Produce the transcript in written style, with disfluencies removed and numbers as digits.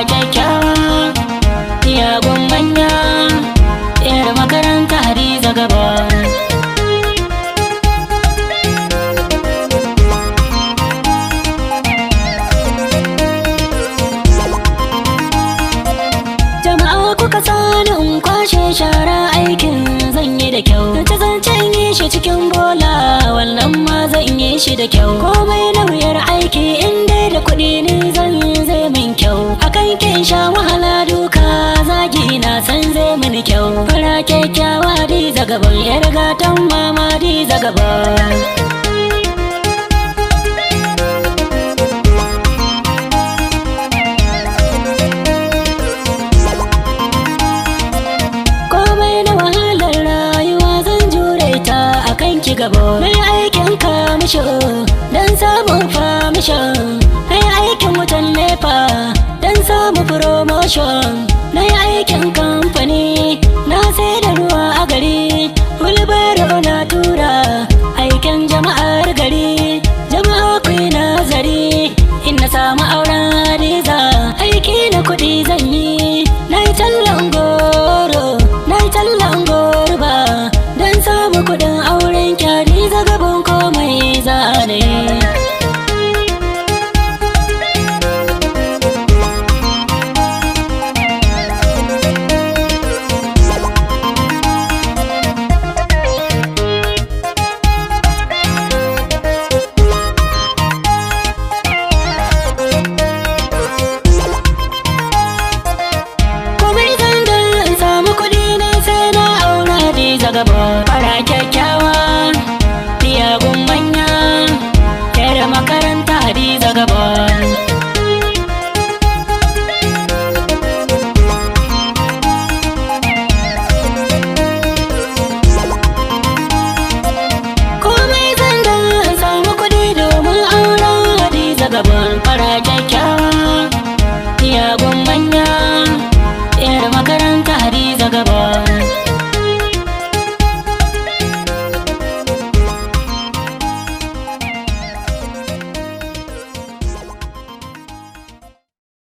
kyakkyawa, iyagun manya, yar makaranta Hadiza Gabon. Jama'a kuka sani in kwashe shara aikin zan yi da kyau. Zance yi shi cikin bola, wannan ma zan yi shi da kyau. Komai nauyar aiki in dai da kuɗi ni zan zai min kyau. Akan kin sha wahala duka zagi na san zai mini kyau. Fara kyakkyawa Hadiza Gabon, yar gatan mama Hadiza Gabon. Ki gabo mai aikin kamisho don samun famishin, mai aikin wutan nepa don samun promotion, mai aikin kamfani na sai da ruwa a gari, wulbaro na tura aikin jama'ar gari. Jama'a ku yi nazari, in na samu auren Hadiza aiki na kuɗi zan yi. Na yi tallan goro, na yi tallan gorba don samu kuɗin auren Hadiza Gabon komai zane. Komai zan in samu kuɗi ne sai na aura Hadiza Gabon.